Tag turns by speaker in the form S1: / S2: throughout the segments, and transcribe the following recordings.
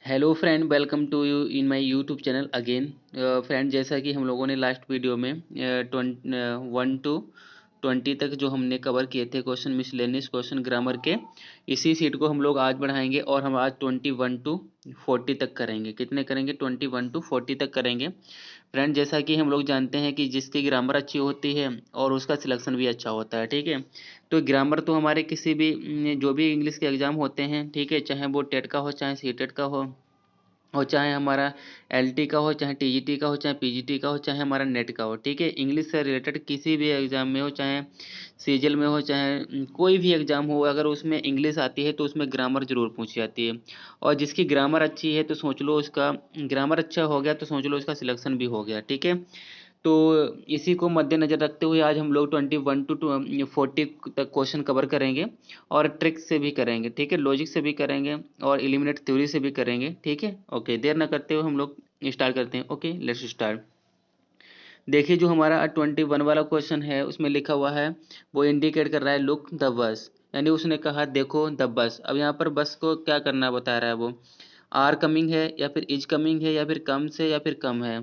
S1: Hello friend, welcome to you in my YouTube channel again. Friend, जैसा कि हम लोगों ने लास्ट वीडियो में 1 to 20 तक जो हमने कवर किए थे क्वेश्चन, मिसलेनियस क्वेश्चन ग्रामर के, इसी सीट को हम लोग आज बढ़ाएंगे और हम आज 21 to 40 तक करेंगे। कितने करेंगे? 21 to 40 तक करेंगे। फ्रेंड, जैसा कि हम लोग जानते हैं कि जिसकी ग्रामर अच्छी होती है और उसका सिलेक्शन भी अच्छा होता है, ठीक है। तो ग्रामर तो हमारे किसी भी जो भी इंग्लिश के एग्जाम होते हैं, ठीक है, चाहे वो टेट का हो, चाहे सी टेट का हो, और चाहे हमारा एलटी का हो, चाहे टीजीटी का हो, चाहे पीजीटी का हो, चाहे हमारा नेट का हो, ठीक है। इंग्लिश से रिलेटेड किसी भी एग्जाम में हो, चाहे सीजीएल में हो, चाहे कोई भी एग्जाम हो, अगर उसमें इंग्लिश आती है तो उसमें ग्रामर जरूर पूछी जाती है। और जिसकी ग्रामर अच्छी है तो सोच लो उसका ग्रामर अच्छा हो गया, तो सोच लो उसका सिलेक्शन भी हो गया, ठीक है। तो इसी को मद्देनज़र रखते हुए आज हम लोग 21 to 40 तक क्वेश्चन कवर करेंगे और ट्रिक से भी करेंगे, ठीक है, लॉजिक से भी करेंगे और एलिमिनेट थ्योरी से भी करेंगे, ठीक है। ओके, देर ना करते हुए हम लोग स्टार्ट करते हैं। Okay, let's start. देखिए, जो हमारा 21 वाला क्वेश्चन है उसमें लिखा हुआ है, वो इंडिकेट कर रहा है लुक द बस, यानी उसने कहा देखो द बस। अब यहाँ पर बस को क्या करना बता रहा है, वो आर कमिंग है या फिर इज कमिंग है या फिर कम से या फिर कम है।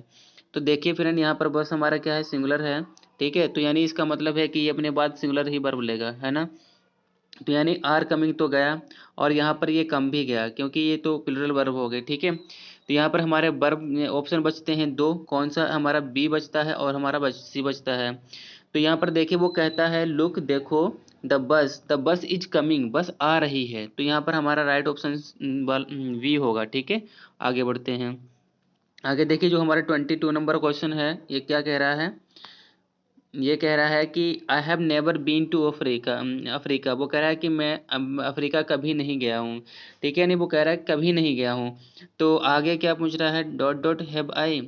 S1: तो देखिए फ्रेंड, यहाँ पर बस हमारा क्या है, सिंगुलर है, ठीक है। तो यानी इसका मतलब है कि ये अपने बाद सिंगुलर ही वर्ब लेगा, है ना। तो यानी आर कमिंग तो गया और यहाँ पर ये कम भी गया, क्योंकि ये तो प्लूरल वर्ब हो गए, ठीक है। तो यहाँ पर हमारे वर्ब ऑप्शन बचते हैं दो, कौन सा? हमारा बी बचता है और हमारा सी बचता है। तो यहाँ पर देखिए वो कहता है लुक, देखो, द बस इज कमिंग, बस आ रही है। तो यहाँ पर हमारा राइट ऑप्शन वी होगा, ठीक है। आगे बढ़ते हैं। आगे देखिए, जो हमारा 22 नंबर क्वेश्चन है, ये क्या कह रहा है? ये कह रहा है कि I have never been to Africa. Africa, वो कह रहा है कि मैं अफ्रीका कभी नहीं गया हूँ, ठीक है। नहीं, वो कह रहा है कभी नहीं गया हूँ। तो आगे क्या पूछ रहा है? Dot dot have I.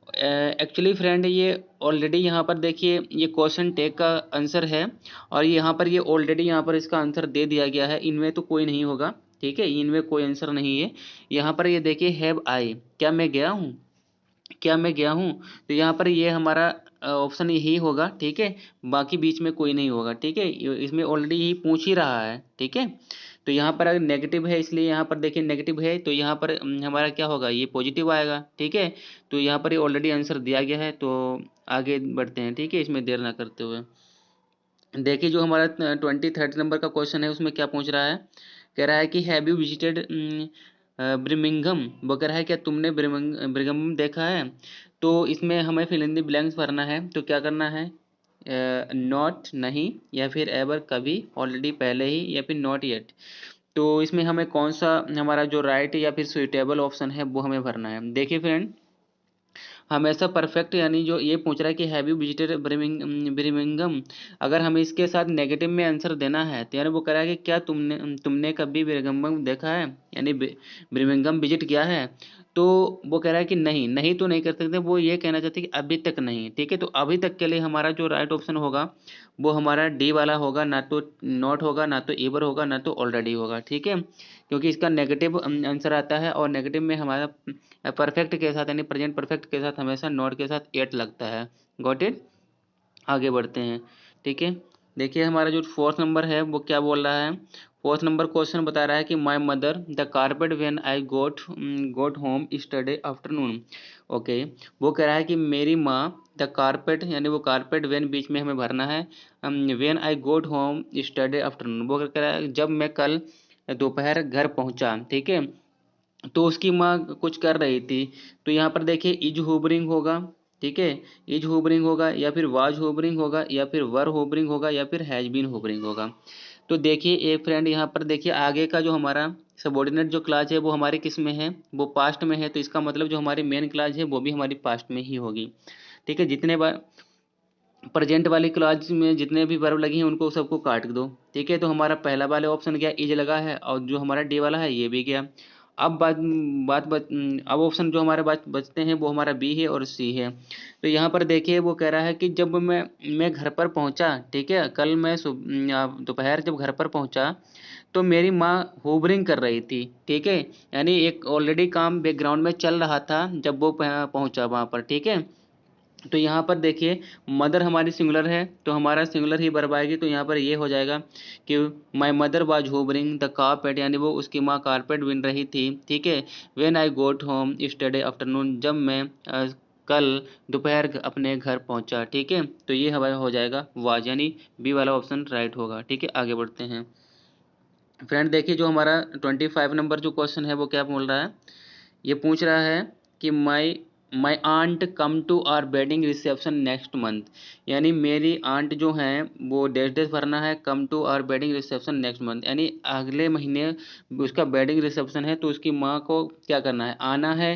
S1: Actually friend, ये ऑलरेडी यहाँ पर देखिए ये क्वेश्चन टैग का आंसर है और यहाँ पर ये ऑलरेडी यहाँ पर इसका आंसर दे दिया गया है। इनमें तो कोई नहीं होगा, ठीक है, इनमें कोई आंसर नहीं है। यहाँ पर ये देखिए हैव आई, क्या मैं गया हूँ? क्या मैं गया हूँ? तो यहाँ पर ये हमारा ऑप्शन यही होगा, ठीक है। बाकी बीच में कोई नहीं होगा, ठीक है। इसमें ऑलरेडी यही पूछ ही रहा है, ठीक है। तो यहाँ पर अगर नेगेटिव है, इसलिए यहाँ पर देखिए नेगेटिव है, तो यहाँ पर हमारा क्या होगा, ये पॉजिटिव आएगा, ठीक है। तो यहाँ पर ये ऑलरेडी आंसर दिया गया है, तो आगे बढ़ते हैं, ठीक है, इसमें देर ना करते हुए। देखिए, जो हमारा 23rd नंबर का क्वेश्चन है उसमें क्या पूछ रहा है? कह रहा है कि हैव यू विजिटेड ब्रिमिंघम। वो कह रहा है क्या तुमने ब्रिमिंघम देखा है? तो इसमें हमें फिल इन द ब्लैंक्स भरना है। तो क्या करना है? नॉट नहीं, या फिर एवर कभी, ऑलरेडी पहले ही, या फिर नॉट येट। तो इसमें हमें कौन सा हमारा जो राइट या फिर सुइटेबल ऑप्शन है वो हमें भरना है। देखिए फ्रेंड, हमेशा परफेक्ट, यानी जो ये पूछ रहा है कि हैव यू विजिटेड ब्रिमिंघम, अगर हमें इसके साथ नेगेटिव में आंसर देना है, तो यानी वो कह रहा है कि क्या तुमने तुमने कभी ब्रिमिंघम देखा है, यानी ब्रिमिंघम विजिट किया है। तो वो कह रहा है कि नहीं, नहीं तो नहीं कर सकते, वो ये कहना चाहते हैं कि अभी तक नहीं, ठीक है। तो अभी तक के लिए हमारा जो राइट ऑप्शन होगा वो हमारा डी वाला होगा, ना तो नॉट होगा, ना तो एवर होगा, ना तो ऑलरेडी होगा, ठीक है। क्योंकि इसका नेगेटिव आंसर आता है और नेगेटिव में हमारा परफेक्ट के साथ यानी प्रेजेंट परफेक्ट के साथ हमेशा नॉट के साथ एट लगता है। Got it. आगे बढ़ते हैं, ठीक है। देखिए, हमारा जो फोर्थ नंबर है वो क्या बोल रहा है? फोर्थ नंबर क्वेश्चन बता रहा है कि my mother the carpet when I got home yesterday afternoon. Okay, वो कह रहा है कि मेरी माँ द कारपेट, यानी वो कारपेट व्हेन बीच में हमें भरना है, when I got home yesterday afternoon, वो कह रहा है जब मैं कल दोपहर घर पहुंचा, ठीक है। तो उसकी माँ कुछ कर रही थी। तो यहाँ पर देखिए इज होबरिंग होगा, ठीक है। इज होबरिंग होगा या फिर वाज होबरिंग होगा या फिर वर होबरिंग होगा या फिर हैज बीन होबरिंग होगा। तो देखिए एक फ्रेंड, यहाँ पर देखिए आगे का जो हमारा सबॉर्डिनेट जो क्लास है वो हमारे किस में है, वो पास्ट में है। तो इसका मतलब जो हमारी मेन क्लास है वो भी हमारी पास्ट में ही होगी, ठीक है। जितने बार प्रेजेंट वाली क्लास में जितने भी वर्ब लगी हैं उनको सबको काट दो, ठीक है। तो हमारा पहला वाले ऑप्शन गया, इज लगा है, और जो हमारा डी वाला है ये भी गया। अब अब ऑप्शन जो हमारे बचते हैं वो हमारा बी है और सी है। तो यहाँ पर देखिए वो कह रहा है कि जब मैं घर पर पहुँचा, ठीक है, कल मैं दोपहर जब घर पर पहुँचा तो मेरी माँ होवरिंग कर रही थी, ठीक है। यानी एक ऑलरेडी काम बैकग्राउंड में चल रहा था जब वो पहुँचा वहाँ पर, ठीक है। तो यहाँ पर देखिए मदर हमारी सिंगुलर है तो हमारा सिंगुलर ही वर्ब आएगी। तो यहाँ पर ये हो जाएगा कि my mother was hovering the carpet, यानी वो उसकी माँ कारपेट बिन रही थी। ठीक है। When I got home yesterday afternoon, जब मैं कल दोपहर अपने घर पहुंचा। ठीक है। तो ये हमारा हो जाएगा वाज, यानी बी वाला ऑप्शन राइट होगा। ठीक है, आगे बढ़ते हैं। फ्रेंड देखिए जो हमारा 25 नंबर जो क्वेश्चन है वो क्या बोल रहा है, ये पूछ रहा है कि my aunt come to our wedding reception next month, यानी मेरी आंट जो हैं वो डेट डेट भरना है, come to our wedding reception next month, यानी अगले महीने उसका वेडिंग रिसेप्शन है तो उसकी माँ को क्या करना है, आना है।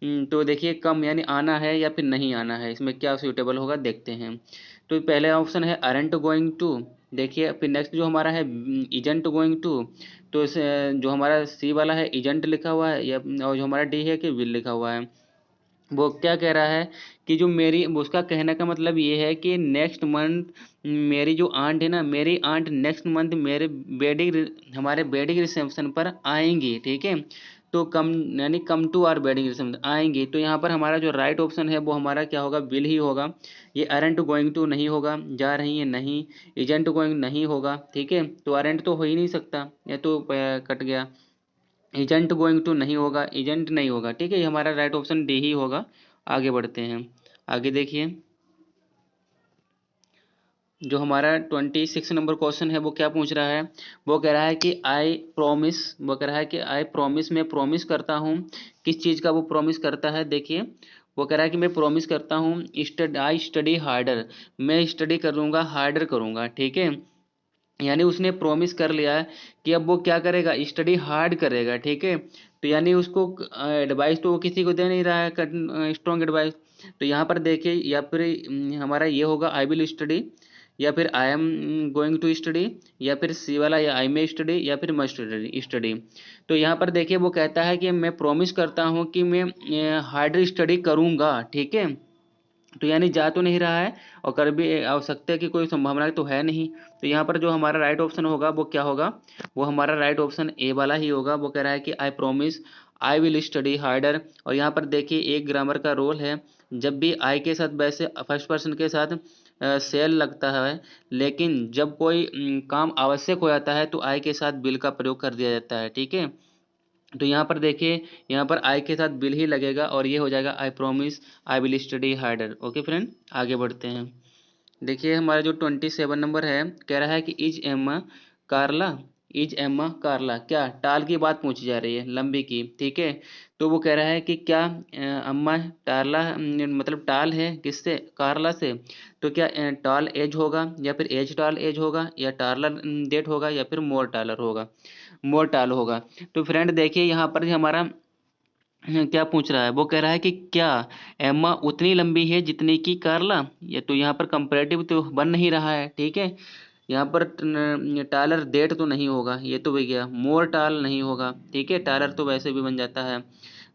S1: तो देखिए कम यानी आना है या फिर नहीं आना है, इसमें क्या सूटेबल होगा देखते हैं। तो पहले ऑप्शन है अरेंट गोइंग टू। देखिए फिर नेक्स्ट जो हमारा है इजेंट गोइंग टू। तो इस जो हमारा सी वाला है इजेंट लिखा हुआ है या और जो हमारा डी है कि विल लिखा हुआ है। वो क्या कह रहा है कि जो मेरी, उसका कहने का मतलब ये है कि नेक्स्ट मंथ मेरी जो आंट है ना, मेरी आंट नेक्स्ट मंथ मेरे वेडिंग, हमारे वेडिंग रिसेप्शन पर आएंगी। ठीक है। तो कम यानी come to our wedding reception आएंगी। तो यहाँ पर हमारा जो राइट ऑप्शन है वो हमारा क्या होगा, विल ही होगा। ये अरेंट गोइंग टू नहीं होगा, जा रही है नहीं, एजेंट गोइंग नहीं होगा। ठीक है। तो अरेंट तो हो ही नहीं सकता, ये तो कट गया। एजेंट गोइंग टू नहीं होगा, एजेंट नहीं होगा। ठीक है, ये हमारा राइट ऑप्शन डी ही होगा। आगे बढ़ते हैं। आगे देखिए जो हमारा 26 नंबर क्वेश्चन है वो क्या पूछ रहा है, वो कह रहा है कि आई प्रोमिस, वो कह रहा है कि आई प्रोमिस, मैं प्रोमिस करता हूँ। किस चीज़ का वो प्रोमिस करता है, देखिए वो कह रहा है कि मैं प्रोमिस करता हूँ आई स्टडी हार्डर, मैं स्टडी करूँगा, हार्डर करूँगा। ठीक है। यानी उसने प्रॉमिस कर लिया है कि अब वो क्या करेगा, स्टडी हार्ड करेगा। ठीक है। तो यानी उसको एडवाइस तो वो किसी को दे नहीं रहा है स्ट्रॉन्ग एडवाइस। तो यहाँ पर देखिए या फिर हमारा ये होगा आई विल स्टडी, या फिर I am going to study, या फिर सी वाला या आई मे स्टडी, या फिर मस्ट स्टडी। तो यहाँ पर देखिए वो कहता है कि मैं प्रॉमिस करता हूँ कि मैं हार्डर स्टडी करूँगा। ठीक है। तो यानी जा तो नहीं रहा है और कर भी आवश्यकता की कोई संभावना तो है नहीं। तो यहाँ पर जो हमारा राइट ऑप्शन होगा वो क्या होगा, वो हमारा राइट ऑप्शन ए वाला ही होगा। वो कह रहा है कि I promise I will study harder. और यहाँ पर देखिए एक ग्रामर का रोल है, जब भी आई के साथ वैसे फर्स्ट पर्सन के साथ सेल लगता है, लेकिन जब कोई काम आवश्यक हो जाता है तो आई के साथ बिल का प्रयोग कर दिया जाता है। ठीक है। तो यहाँ पर देखिए यहाँ पर आई के साथ बिल ही लगेगा और ये हो जाएगा I promise I will study harder. Okay friend, आगे बढ़ते हैं। देखिए हमारा जो 27 नंबर है कह रहा है कि is Emma Carla, is Emma Carla, क्या टाल की बात पूछी जा रही है लंबी की। ठीक है। तो वो कह रहा है कि क्या अम्मा टाला मतलब टाल है किससे, कारला से। तो क्या टाल एज होगा, या फिर एज टाल एज होगा, या टार्लर डेट होगा, या फिर मोर टालर होगा, मोर टाल होगा। तो फ्रेंड देखिए यहाँ पर हमारा क्या पूछ रहा है, वो कह रहा है कि क्या एम्मा उतनी लंबी है जितनी की कार्ला। ये तो यहाँ पर कंपैरेटिव तो बन नहीं रहा है। ठीक है। यहाँ पर टालर डेट तो नहीं होगा, ये तो भी गया, मोर टाल नहीं होगा। ठीक है, टालर तो वैसे भी बन जाता है।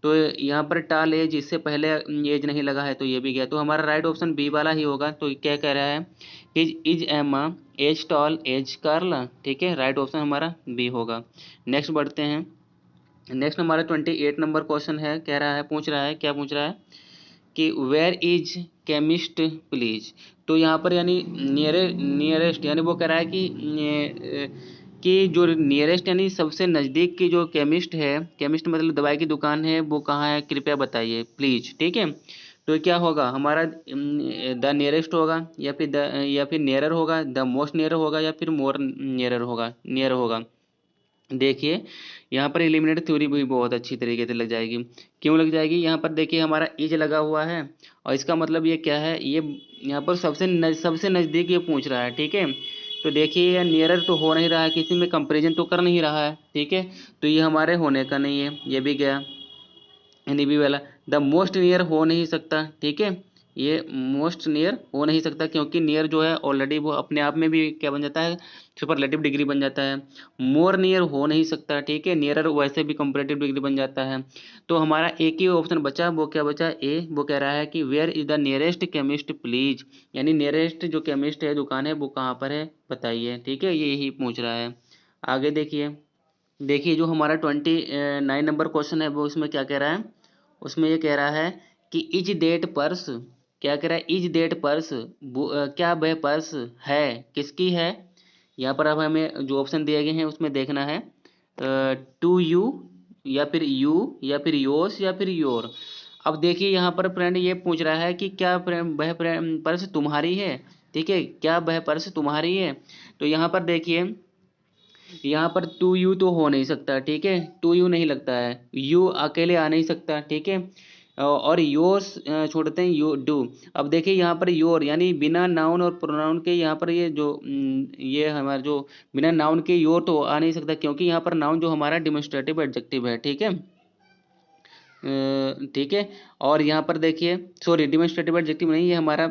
S1: तो यहाँ पर टाल एज, इससे पहले एज नहीं लगा है तो ये भी गया। तो हमारा राइट ऑप्शन बी वाला ही होगा। तो क्या कह रहा है, is Emma as tall as Carla. ठीक है, राइट ऑप्शन हमारा बी होगा। नेक्स्ट बढ़ते हैं। नेक्स्ट हमारा 28 नंबर क्वेश्चन है, कह रहा है, पूछ रहा है, क्या पूछ रहा है कि वेयर इज केमिस्ट प्लीज। तो यहाँ पर यानी नियरेस्ट, यानी वो कह रहा है कि जो नियरेस्ट यानी सबसे नज़दीक की जो केमिस्ट है, केमिस्ट मतलब दवाई की दुकान है, वो कहाँ है कृपया बताइए प्लीज। ठीक है। तो क्या होगा हमारा द नियरेस्ट होगा, या फिर नियरर होगा, द मोस्ट नियर होगा, या फिर मोर नियरर होगा, नियर होगा। देखिए यहाँ पर एलिमिनेट थ्योरी भी बहुत अच्छी तरीके से लग जाएगी। क्यों लग जाएगी, यहाँ पर देखिए हमारा इज लगा हुआ है और इसका मतलब ये क्या है, ये यहाँ पर सबसे नज़दीक ये पूछ रहा है। ठीक है। तो देखिए ये नियरर तो हो नहीं रहा है, किसी में कंपैरिजन तो कर नहीं रहा है। ठीक है। तो ये हमारे होने का नहीं है, ये भी गया। यानी बी वाला द मोस्ट नियर हो नहीं सकता। ठीक है। ये मोस्ट नियर हो नहीं सकता क्योंकि नियर जो है ऑलरेडी वो अपने आप में भी क्या बन जाता है, सुपरलेटिव डिग्री बन जाता है। मोर नियर हो नहीं सकता। ठीक है, नियरर वैसे भी कंपैरेटिव डिग्री बन जाता है। तो हमारा एक ही ऑप्शन बचा, वो क्या बचा, ए। वो कह रहा है कि where is the nearest chemist please, यानी नियरेस्ट जो केमिस्ट है दुकान है वो कहाँ पर है बताइए। ठीक है, ये यही पूछ रहा है। आगे देखिए, देखिए जो हमारा 29 नंबर क्वेश्चन है वो इसमें क्या कह रहा है, उसमें ये कह रहा है कि इज डेट पर्स, क्या कह रहा है, इज दैट पर्स, क्या वह पर्स है, किसकी है। यहाँ पर अब हमें जो ऑप्शन दिए गए हैं उसमें देखना है, टू यू, या फिर यू, या फिर योर्स, या फिर योर। अब देखिए यहाँ पर फ्रेंड ये पूछ रहा है कि क्या वह पर्स तुम्हारी है, ठीक है, क्या वह पर्स तुम्हारी है। तो यहाँ पर देखिए, यहाँ पर टू यू तो हो नहीं सकता, ठीक है, टू यू नहीं लगता है, यू अकेले आ नहीं सकता, ठीक है, और योर्स छोड़ते हैं, यू डू। अब देखिए यहाँ पर योर यानी बिना नाउन और प्रोनाउन के, यहाँ पर ये जो ये हमारा जो बिना नाउन के योर तो आ नहीं सकता, क्योंकि यहाँ पर नाउन जो हमारा डिमोन्स्ट्रेटिव एडजेक्टिव है, ठीक है, ठीक है। और यहाँ पर देखिए, सॉरी डिमोन्स्ट्रेटिव एडजेक्टिव नहीं, ये हमारा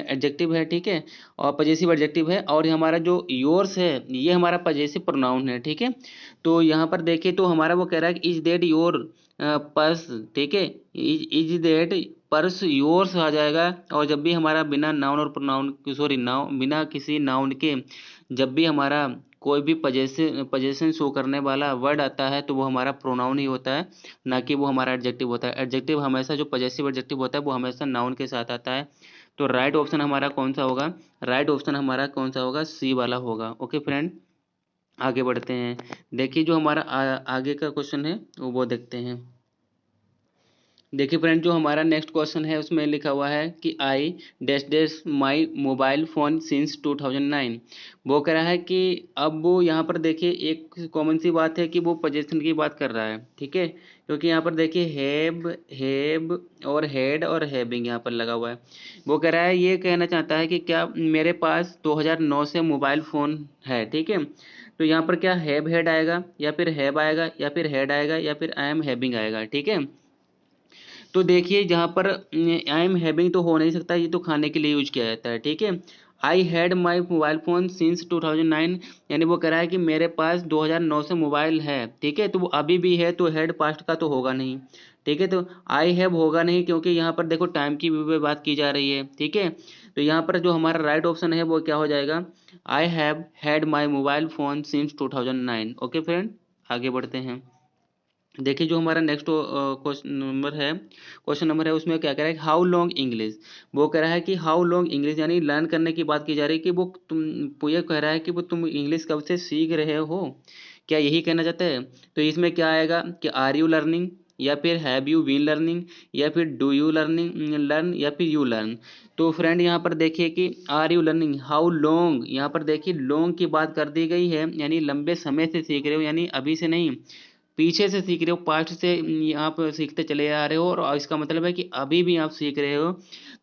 S1: एडजेक्टिव है, ठीक है, और पजेसिव एडजेक्टिव है, और हमारा जो योर्स है ये हमारा पजेसिव प्रोनाउन है, ठीक है। तो यहाँ पर देखिए, तो हमारा वो कह रहा है कि इज देट योर पर्स, ठीक है, इज देट पर्स योर्स आ जाएगा। और जब भी हमारा बिना नाउन और प्रोनाउन, सॉरी नाउन, बिना किसी नाउन के जब भी हमारा कोई भी पजेशन शो करने वाला वर्ड आता है तो वो हमारा प्रोनाउन ही होता है, ना कि वो हमारा एडजेक्टिव होता है। एडजेक्टिव हमेशा, जो पजेसिव एडजेक्टिव होता है वो हमेशा नाउन के साथ आता है। तो राइट ऑप्शन हमारा कौन सा होगा, राइट ऑप्शन हमारा कौन सा होगा, सी वाला होगा। ओके फ्रेंड, आगे बढ़ते हैं। देखिए जो हमारा आगे का क्वेश्चन है वो देखते हैं। देखिए फ्रेंड, जो हमारा नेक्स्ट क्वेश्चन है उसमें लिखा हुआ है कि I dash dash my mobile phone since 2009। वो कह रहा है कि अब वो यहाँ पर देखिए एक कॉमन सी बात है कि वो पोजीशन की बात कर रहा है, ठीक है, क्योंकि यहाँ पर देखिए हैब और हैड और हैविंग यहाँ पर लगा हुआ है। वो कह रहा है, ये कहना चाहता है कि क्या मेरे पास 2009 से मोबाइल फ़ोन है, ठीक है। तो यहाँ पर क्या हैव हैड आएगा, या फिर हैव आएगा, या फिर हैड आएगा, या फिर आई एम हैविंग आएगा, ठीक है। तो देखिए जहाँ पर आई एम हैविंग तो हो नहीं सकता, ये तो खाने के लिए यूज किया जाता है, ठीक है। I had my mobile phone since 2009, यानी वो कह रहा है कि मेरे पास 2009 से मोबाइल है, ठीक है, तो वो अभी भी है, तो हैड पास्ट का तो होगा नहीं, ठीक है। तो आई हैव होगा नहीं, क्योंकि यहाँ पर देखो टाइम की भी बात की जा रही है, ठीक है। तो यहाँ पर जो हमारा राइट ऑप्शन है वो क्या हो जाएगा, I have had my mobile phone since 2009। Okay friend, आगे बढ़ते हैं। देखिए जो हमारा नेक्स्ट क्वेश्चन नंबर है उसमें क्या कह रहा है, हाउ लॉन्ग इंग्लिश। वो कह रहा है कि हाउ लॉन्ग इंग्लिश, यानी लर्न करने की बात की जा रही है कि वो ये कह रहा है कि वो तुम इंग्लिश कब से सीख रहे हो, क्या यही कहना चाहते हैं। तो इसमें क्या आएगा कि आर यू लर्निंग, या फिर हैव यू बीन लर्निंग, या फिर डू यू लर्न, या फिर यू लर्न। तो फ्रेंड यहाँ पर देखिए कि are you learning, how long, यहाँ पर देखिए लॉन्ग की बात कर दी गई है, यानी लंबे समय से सीख रहे हो, यानी अभी से नहीं, पीछे से सीख रहे हो, पास्ट से आप सीखते चले आ रहे हो, और इसका मतलब है कि अभी भी आप सीख रहे हो।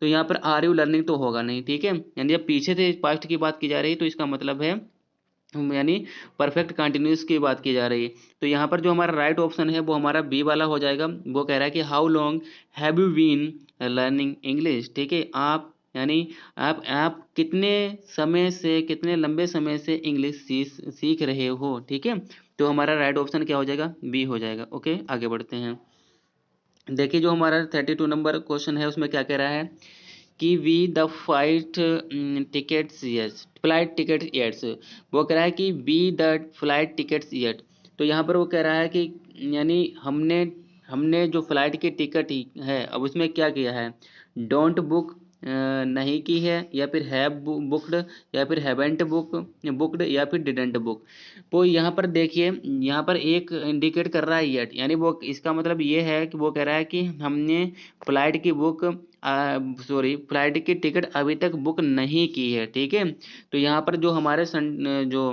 S1: तो यहाँ पर आर यू लर्निंग तो होगा नहीं, ठीक है, यानी जब पीछे से पास्ट की बात की जा रही है तो इसका मतलब है यानी परफेक्ट कंटिन्यूस की बात की जा रही है। तो यहाँ पर जो हमारा राइट ऑप्शन है वो हमारा बी वाला हो जाएगा। वो कह रहा है कि how long have you been learning English, ठीक है, आप यानी आप कितने समय से, कितने लंबे समय से इंग्लिश सीख रहे हो, ठीक है। तो हमारा राइट ऑप्शन क्या हो जाएगा, बी हो जाएगा। ओके, आगे बढ़ते हैं। देखिए जो हमारा 32 नंबर क्वेश्चन है उसमें क्या कह रहा है कि we the flight tickets yes, flight tickets yet. वो कह रहा है कि we the flight tickets yet. तो यहाँ पर वो कह रहा है कि यानी हमने हमने जो फ्लाइट की टिकट ही है, अब उसमें क्या किया है, डोंट बुक नहीं की है, या फिर हैव बुकड, या फिर हैवेंट बुकड, या फिर डिडंट बुक। तो यहाँ पर देखिए, यहाँ पर एक इंडिकेट कर रहा है येट, यानी वो इसका मतलब ये है कि वो कह रहा है कि हमने फ्लाइट की बुक, सॉरी फ्लाइट की टिकट अभी तक बुक नहीं की है, ठीक है। तो यहाँ पर जो हमारे जो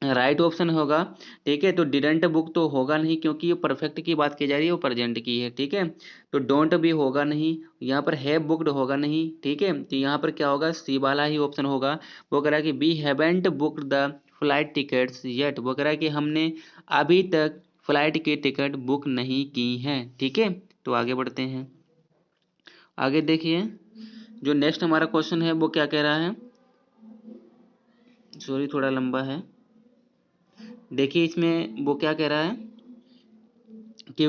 S1: राइट ऑप्शन होगा, ठीक है, तो डिडंट बुक तो होगा नहीं, क्योंकि ये परफेक्ट की बात की जा रही है, वो प्रेजेंट की है, ठीक है। तो डोंट भी होगा नहीं, यहाँ पर हैव बुक्ड होगा नहीं, ठीक है। तो यहाँ पर क्या होगा, सी वाला ही ऑप्शन होगा। वो कह रहा है कि we haven't booked the flight tickets yet. वो कह रहा है कि हमने अभी तक फ्लाइट की टिकट बुक नहीं की है, ठीक है। तो आगे बढ़ते हैं। आगे देखिए जो नेक्स्ट हमारा क्वेश्चन है वो क्या कह रहा है, सॉरी थोड़ा लंबा है। देखिए इसमें वो क्या कह रहा है कि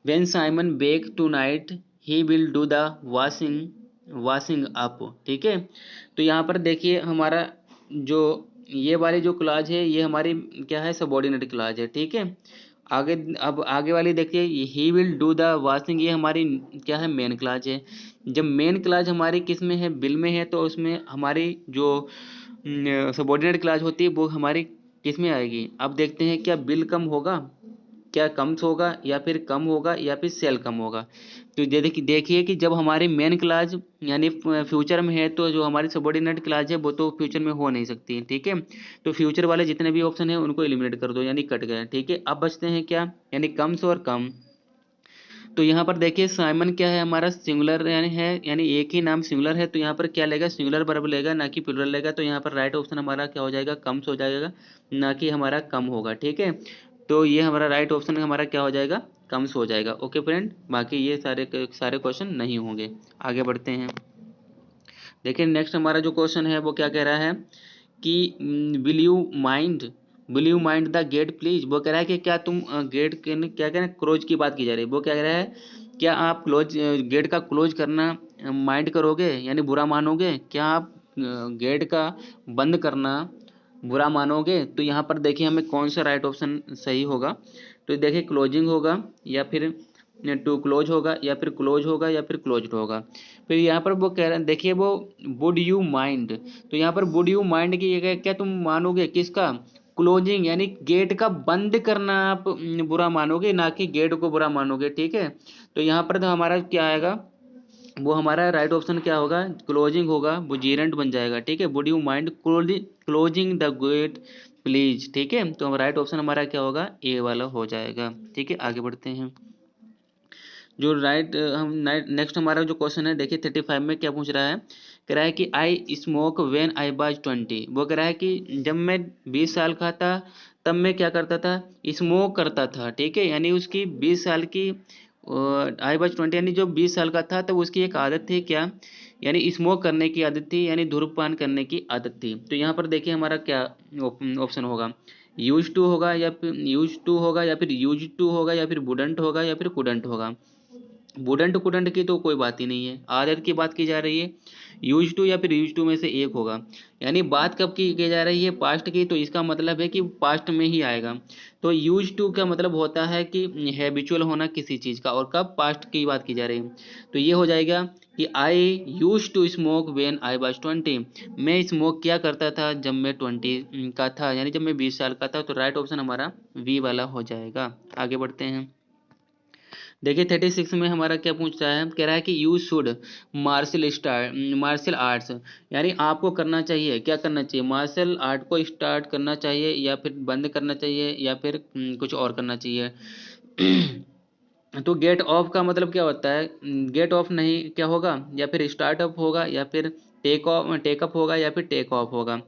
S1: when Simon back tonight he will do the washing up, ठीक है। तो यहाँ पर देखिए हमारा जो ये वाली जो क्लॉज है ये हमारी क्या है, सबऑर्डिनेट क्लॉज है, ठीक है। आगे अब आगे वाली देखिए, ही विल डू द वॉशिंग, ये हमारी क्या है, मेन क्लाज है। जब मेन क्लाज हमारी किस में है, बिल में है, तो उसमें हमारी जो सबॉर्डिनेट क्लाज होती है वो हमारी किस में आएगी। अब देखते हैं क्या बिल कम होगा, क्या कम्स होगा, या फिर कम होगा, या फिर सेल कम होगा। तो देखिए कि जब हमारी मेन क्लाज यानी फ्यूचर में है, तो जो हमारी सबॉर्डिनेट क्लाज है वो तो फ्यूचर में हो नहीं सकती, ठीक है। तो फ्यूचर वाले जितने भी ऑप्शन है उनको एलिमिनेट कर दो, यानी कट गए, ठीक है। अब बचते हैं क्या, यानी कम्स और कम। तो यहाँ पर देखिए साइमन क्या है हमारा, सिंगुलर यानी है, यानी एक ही नाम सिंगुलर है, तो यहाँ पर क्या लेगा, सिंगुलर वर्ब लेगा, ना कि प्लूरल लेगा। तो यहाँ पर राइट ऑप्शन हमारा क्या हो जाएगा, कम्स हो जाएगा, ना कि हमारा कम होगा, ठीक है। तो ये हमारा राइट ऑप्शन हमारा क्या हो जाएगा, कम्स हो जाएगा। ओके फ्रेंड, बाकी ये सारे सारे क्वेश्चन नहीं होंगे। आगे बढ़ते हैं। देखिए नेक्स्ट हमारा जो क्वेश्चन है वो क्या कह रहा है कि will you mind the gate please. वो कह रहा है कि क्या तुम गेट के क्या कह रहे हैं, क्लोज की बात की जा रही है। वो क्या कह रहा है, क्या आप क्लोज गेट का क्लोज करना माइंड करोगे, यानी बुरा मानोगे, क्या आप गेट का बंद करना बुरा मानोगे। तो यहाँ पर देखिए हमें कौन सा राइट ऑप्शन सही होगा। तो देखिए क्लोजिंग होगा, या फिर टू क्लोज होगा, या फिर क्लोज होगा, या फिर क्लोज्ड होगा। फिर यहाँ पर वो कह रहे हैं, देखिए वो वुड यू माइंड, तो यहाँ पर वुड यू माइंड की जगह क्या तुम मानोगे, किसका, क्लोजिंग यानी गेट का बंद करना आप बुरा मानोगे, ना कि गेट को बुरा मानोगे, ठीक है। तो यहाँ पर तो हमारा क्या आएगा, वो हमारा राइट ऑप्शन क्या होगा, क्लोजिंग होगा, वो जीरेंट बन जाएगा, ठीक है। Would you mind closing the gate please, ठीक है। तो राइट ऑप्शन हमारा क्या होगा, ए वाला हो जाएगा, ठीक है। आगे बढ़ते हैं। जो राइट हम नेक्स्ट हमारा जो क्वेश्चन है देखिए 35 में क्या पूछ रहा है, कह रहा है कि I smoke when I was 20। वो कह रहा है कि जब मैं 20 साल का था तब मैं क्या करता था, स्मोक करता था, ठीक है। यानी उसकी 20 साल की आई वाज 20 यानी जो 20 साल का था तब उसकी एक आदत थी क्या, यानी स्मोक करने की आदत थी, यानी धूम्रपान करने की आदत थी। तो यहाँ पर देखिए हमारा क्या ऑप्शन होगा, यूज टू होगा, या फिर यूज टू होगा, या फिर यूज टू होगा, या फिर वुडंट होगा, या फिर कुडंट होगा। वुडंट कुडंट की तो कोई बात ही नहीं है, आदत की बात की जा रही है। यूज टू या फिर यूज टू में से एक होगा। यानी बात कब की जा रही है, पास्ट की, तो इसका मतलब है कि पास्ट में ही आएगा। तो यूज टू का मतलब होता है कि हैबिचुअल होना किसी चीज़ का, और कब, पास्ट की बात की जा रही है। तो ये हो जाएगा कि I use to smoke when I was 20। मैं स्मोक किया करता था जब मैं 20 का था, यानी जब मैं 20 साल का था। तो राइट ऑप्शन हमारा वी वाला हो जाएगा। आगे बढ़ते हैं। देखिए 36 में हमारा क्या पूछ रहा है, कह रहा है कि यू शुड मार्शल आर्ट्स, यानी आपको करना चाहिए, क्या करना चाहिए, मार्शल आर्ट को स्टार्ट करना चाहिए, या फिर बंद करना चाहिए, या फिर कुछ और करना चाहिए। तो गेट ऑफ का मतलब क्या होता है, गेट ऑफ नहीं क्या होगा, या फिर स्टार्टअप होगा, या फिर टेकअप होगा, या फिर टेक ऑफ होगा।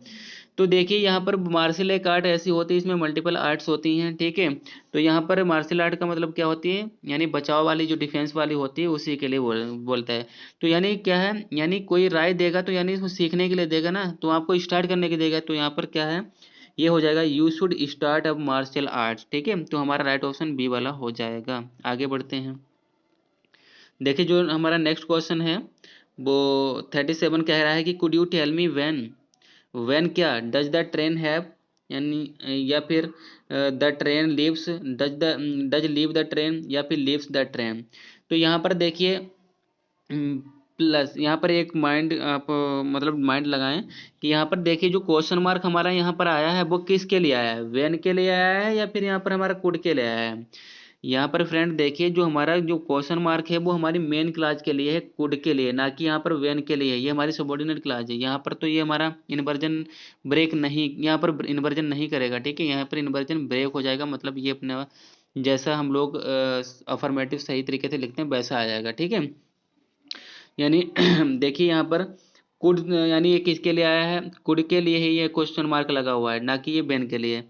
S1: तो देखिए यहाँ पर मार्शल एक आर्ट ऐसी होती है, इसमें मल्टीपल आर्ट्स होती हैं, ठीक है। तो यहाँ पर मार्शल आर्ट का मतलब क्या होती है, यानी बचाव वाली, जो डिफेंस वाली होती है उसी के लिए बोलता है। तो यानी क्या है, यानी कोई राय देगा तो यानी इसको सीखने के लिए देगा ना, तो आपको स्टार्ट करने के देगा। तो यहाँ पर क्या है, ये हो जाएगा यू शुड स्टार्ट अब मार्शल आर्ट्स, ठीक है। तो हमारा राइट ऑप्शन बी वाला हो जाएगा। आगे बढ़ते हैं। देखिए जो हमारा नेक्स्ट क्वेश्चन है वो 37 कह रहा है कि could you tell me when क्या डज द ट्रेन हैव, यानी या फिर the train leaves, does leave the train, या फिर लीव्स द ट्रेन। तो यहाँ पर देखिए प्लस यहाँ पर एक माइंड आप मतलब माइंड लगाएं कि यहाँ पर देखिए जो क्वेश्चन मार्क हमारा यहाँ पर आया है वो किसके लिए आया है, वेन के लिए आया है, या फिर यहाँ पर हमारा कुड के लिए आया है। यहाँ पर फ्रेंड देखिए जो हमारा जो क्वेश्चन मार्क है वो हमारी मेन क्लास के लिए है, कुड के लिए, ना कि यहाँ पर वेन के लिए। ये हमारी सबॉर्डिनेट क्लास है यहाँ पर, तो ये हमारा इन्वर्जन ब्रेक नहीं, यहाँ पर इन्वर्जन नहीं करेगा, ठीक है। यहाँ पर इन्वर्जन ब्रेक हो जाएगा, मतलब ये अपने जैसा हम लोग अफर्मेटिव सही तरीके से लिखते हैं वैसा आ जाएगा, ठीक है। यानी देखिए यहाँ पर कुड यानी ये किसके लिए आया है, कुड के लिए ही ये क्वेश्चन मार्क लगा हुआ है, ना कि ये वेन के लिए।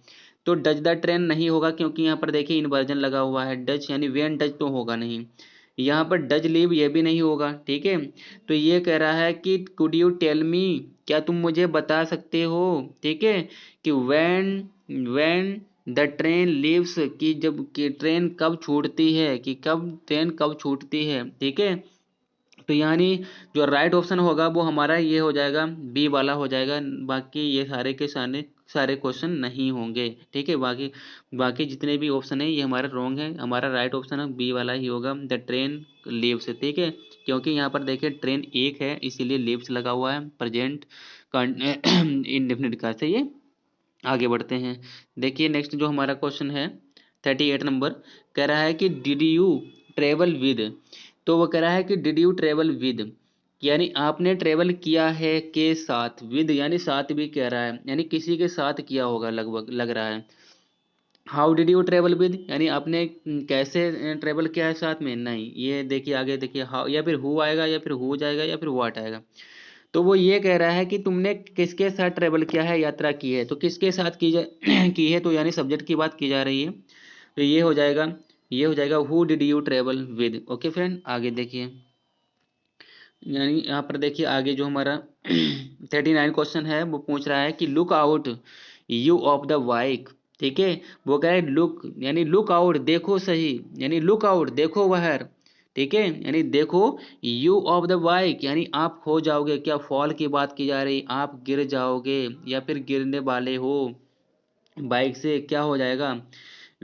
S1: तो डज द ट्रेन नहीं होगा, क्योंकि यहाँ पर देखिए इन्वर्जन लगा हुआ है। डज यानी वेन डज तो होगा नहीं। यहाँ पर डज लीव ये भी नहीं होगा, ठीक है। तो ये कह रहा है कि कुड यू टेल मी, क्या तुम मुझे बता सकते हो, ठीक है, कि वेन द ट्रेन लीव्स, कि जब कि ट्रेन कब छूटती है, कि कब ट्रेन कब छूटती है, ठीक है। तो यानी जो राइट ऑप्शन होगा वो हमारा ये हो जाएगा, बी वाला हो जाएगा। बाकी ये सारे के सारे क्वेश्चन नहीं होंगे, ठीक है। बाकी बाकी जितने भी ऑप्शन है ये हमारा रॉन्ग है। हमारा राइट ऑप्शन बी वाला ही होगा, द ट्रेन लीव्स, ठीक है। क्योंकि यहाँ पर देखिए ट्रेन एक है इसीलिए लीव्स लगा हुआ है प्रेजेंट इंडेफिनिट का। सही है, आगे बढ़ते हैं। देखिए नेक्स्ट जो हमारा क्वेश्चन है 38 नंबर, कह रहा है कि डिड यू ट्रेवल विद। तो वो कह रहा है कि डिड यू ट्रेवल विद, यानी आपने ट्रेवल किया है के साथ, विद यानी साथ भी कह रहा है, यानी किसी के साथ किया होगा लगभग लग रहा है। How did you travel with, यानी आपने कैसे ट्रेवल किया है साथ में, नहीं। ये देखिए आगे देखिए, हाउ या फिर हु आएगा या फिर हु जाएगा या फिर व्हाट आएगा। तो वो ये कह रहा है कि तुमने किसके साथ ट्रेवल किया है, यात्रा की है। तो किसके साथ की है, तो यानी सब्जेक्ट की बात की जा रही है। तो ये हो जाएगा who did you travel with. Okay friend, आगे देखिए, यानी यहाँ पर देखिए आगे जो हमारा 39 क्वेश्चन है वो पूछ रहा है कि look out you of the bike, ठीक है। वो कह रहा है लुक यानी लुक आउट, देखो सही, यानी लुक आउट देखो बाहर, ठीक है। यानी देखो यू ऑफ द बाइक, यानी आप खो जाओगे, क्या फॉल की बात की जा रही, आप गिर जाओगे या फिर गिरने वाले हो बाइक से, क्या हो जाएगा,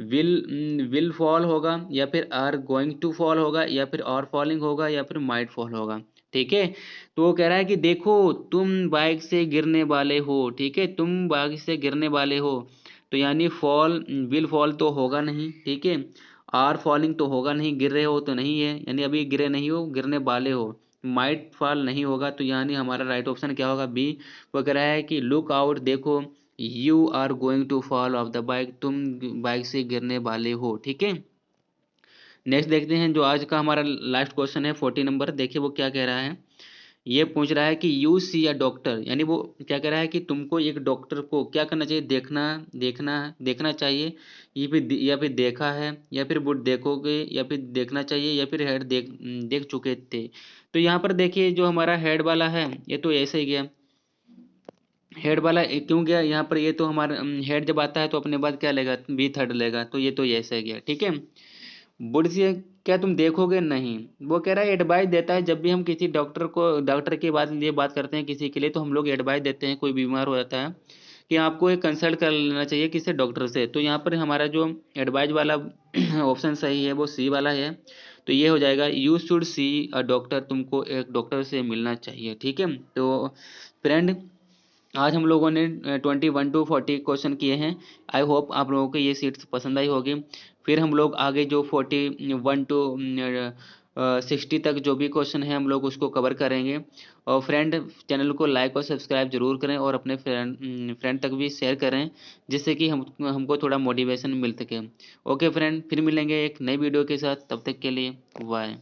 S1: विल फॉल होगा या फिर आर गोइंग टू फॉल होगा या फिर आर फॉलिंग होगा या फिर माइट फॉल होगा, ठीक है। तो वो कह रहा है कि देखो तुम बाइक से गिरने वाले हो, ठीक है, तुम बाइक से गिरने वाले हो। तो यानी फॉल, विल फॉल तो होगा नहीं, ठीक है। आर फॉलिंग तो होगा नहीं, गिर रहे हो तो नहीं है, यानी अभी गिरे नहीं हो, गिरने वाले हो। माइट फॉल नहीं होगा, तो यानी हमारा राइट ऑप्शन क्या होगा, बी। वो कह रहा है कि लुक आउट देखो, you are going to fall off the bike, तुम बाइक से गिरने वाले हो, ठीक है। नेक्स्ट देखते हैं जो आज का हमारा लास्ट क्वेश्चन है 40 नंबर। देखिए वो क्या कह रहा है, ये पूछ रहा है कि यू सी अ डॉक्टर, यानी वो क्या कह रहा है कि तुमको एक डॉक्टर को क्या करना चाहिए, देखना चाहिए, या फिर देखा है या फिर वो देखोगे या फिर देखना चाहिए या फिर हेड देख चुके थे। तो यहाँ पर देखिए जो हमारा हेड वाला है ये तो ऐसे ही गया, हेड वाला क्यों गया यहाँ पर, ये तो हमारा हेड जब आता है तो अपने बाद क्या लेगा, बी थर्ड लेगा, तो ये तो ऐसे गया, ठीक है। बुढ़ से क्या तुम देखोगे, नहीं। वो कह रहा है एडवाइस देता है, जब भी हम किसी डॉक्टर की बात लिए बात करते हैं किसी के लिए, तो हम लोग एडवाइस देते हैं, कोई बीमार हो जाता है कि आपको एक कंसल्ट कर लेना चाहिए किसी डॉक्टर से। तो यहाँ पर हमारा जो एडवाइस वाला ऑप्शन सही है वो सी वाला है। तो ये हो जाएगा you should see a doctor, तुमको एक डॉक्टर से मिलना चाहिए, ठीक है। तो फ्रेंड आज हम लोगों ने 21 to 40 क्वेश्चन किए हैं। आई होप आप लोगों को ये सीट्स पसंद आई होगी। फिर हम लोग आगे जो 41 to 60 तक जो भी क्वेश्चन है हम लोग उसको कवर करेंगे। और फ्रेंड चैनल को लाइक और सब्सक्राइब जरूर करें और अपने फ्रेंड तक भी शेयर करें, जिससे कि हमको थोड़ा मोटिवेशन मिल सके। ओके फ्रेंड, फिर मिलेंगे एक नई वीडियो के साथ, तब तक के लिए बाय।